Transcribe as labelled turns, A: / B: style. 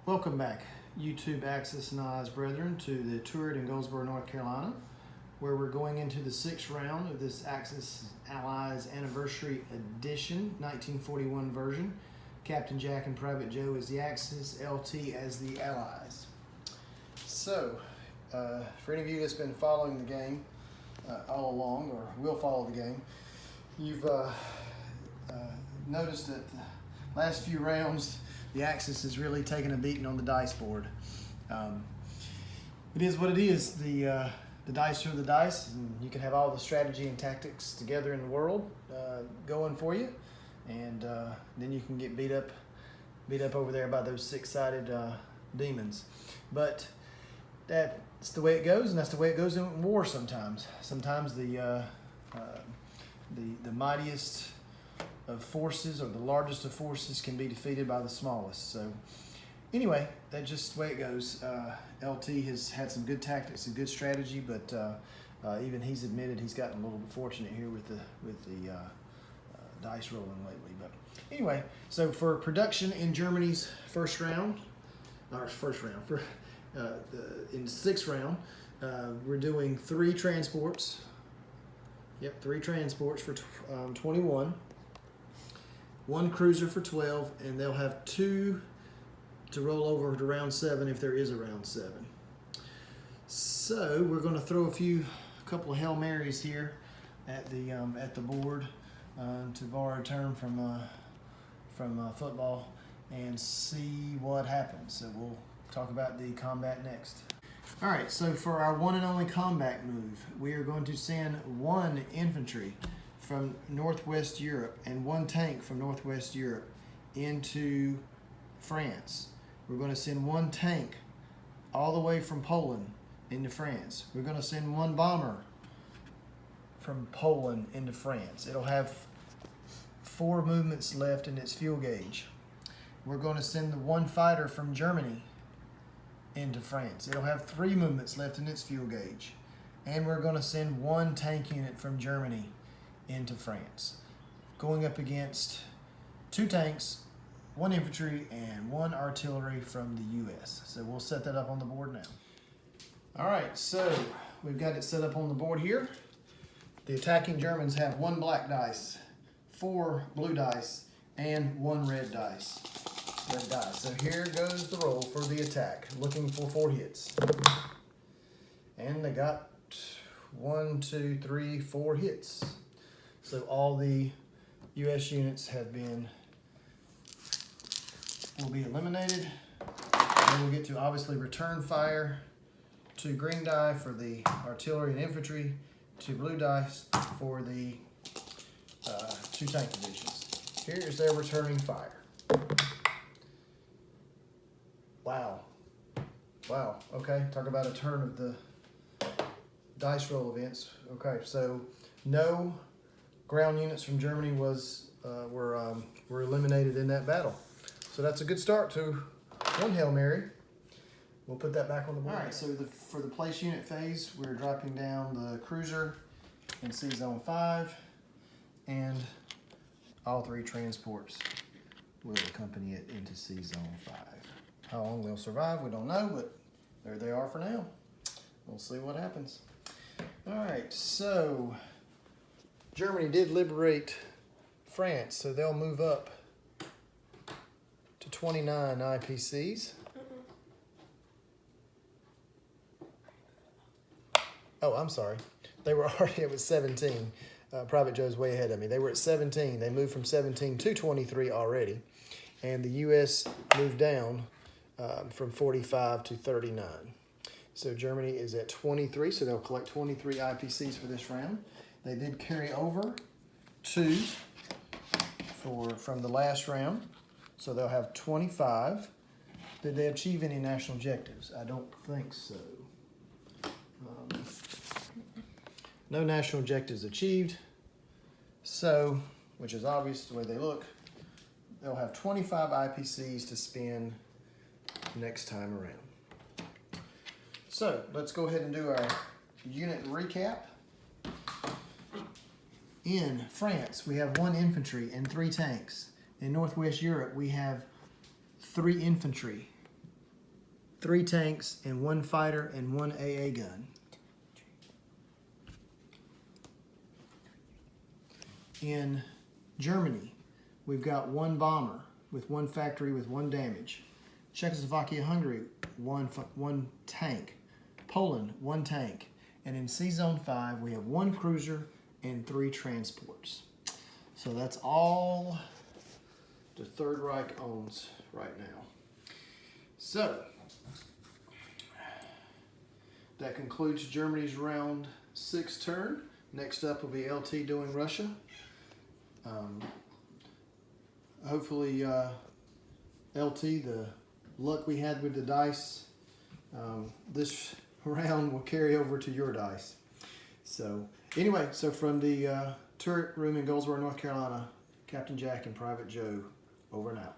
A: Welcome back, YouTube Axis and Allies brethren, to the tour in Goldsboro, North Carolina, where we're going into the 6th round of this Axis Allies Anniversary Edition, 1941 version. Cpt Jack and Pvt Joe as the Axis, LT as the Allies. So, for any of you that's been following the game all along, or will follow the game, you've noticed that the last few rounds the Axis is really taking a beating on the dice board. It is what it is. The dice are the dice, and you can have all the strategy and tactics together in the world going for you, and then you can get beat up over there by those six-sided demons. But that's the way it goes, and that's the way it goes in war sometimes. Sometimes the mightiest of forces, or the largest of forces, can be defeated by the smallest. So anyway, that's just the way it goes. LT has had some good tactics and good strategy, but even he's admitted he's gotten a little bit fortunate here with the dice rolling lately. But anyway, so for production in Germany's in the 6th round, we're doing 3 transports. Yep, 3 transports for 21. 1 cruiser for 12, and they'll have 2 to roll over to round 7 if there is a round 7. So we're going to throw a couple of Hail Marys here at the board, to borrow a term from football, and see what happens. So we'll talk about the combat next. All right, so for our one and only combat move, we are going to send 1 infantry from Northwest Europe and 1 tank from Northwest Europe into France. We're going to send 1 tank all the way from Poland into France. We're going to send 1 bomber from Poland into France. It'll have 4 movements left in its fuel gauge. We're going to send the 1 fighter from Germany into France. It'll have 3 movements left in its fuel gauge. And we're going to send 1 tank unit from Germany into France, going up against 2 tanks, 1 infantry, and 1 artillery from the U.S. So we'll set that up on the board now. All right, so we've got it set up on the board here. The attacking Germans have 1 black dice, 4 blue dice, and 1 red dice. So here goes the roll for the attack, looking for 4 hits. And they got 1, 2, 3, 4 hits. So all the U.S. units will be eliminated. And we'll get to obviously return fire, 2 green die for the artillery and infantry, 2 blue dice for the 2 tank divisions. Here is their returning fire. Wow, okay, talk about a turn of the dice roll events. Okay, so no ground units from Germany were eliminated in that battle. So that's a good start to 1 Hail Mary. We'll put that back on the board. All right, so for the place unit phase, we're dropping down the cruiser in C-Zone 5, and all 3 transports will accompany it into C-Zone 5. How long they'll survive, we don't know, but there they are for now. We'll see what happens. All right, so Germany did liberate France, so they'll move up to 29 IPCs. Oh, I'm sorry. They were already at 17. Pvt Joe's way ahead of me. They were at 17. They moved from 17 to 23 already. And the U.S. moved down from 45 to 39. So Germany is at 23, so they'll collect 23 IPCs for this round. They did carry over 2 from the last round, so they'll have 25. Did they achieve any national objectives? I don't think so. No national objectives achieved, so, which is obvious the way they look. They'll have 25 IPCs to spend next time around. So let's go ahead and do our unit recap. In France, we have 1 infantry and 3 tanks. In Northwest Europe, we have 3 infantry 3 tanks, and 1 fighter and 1 AA gun. In Germany, we've got 1 bomber with 1 factory with 1 damage. Czechoslovakia, Hungary, one tank. Poland, 1 tank. And in C-Zone 5, we have 1 cruiser and 3 transports. So that's all the Third Reich owns right now. So that concludes Germany's round 6 turn. Next up will be LT doing Russia. Hopefully LT, the luck we had with the dice this round will carry over to your dice. So anyway, so from the turret room in Goldsboro, North Carolina, Captain Jack and Pvt Joe, over and out.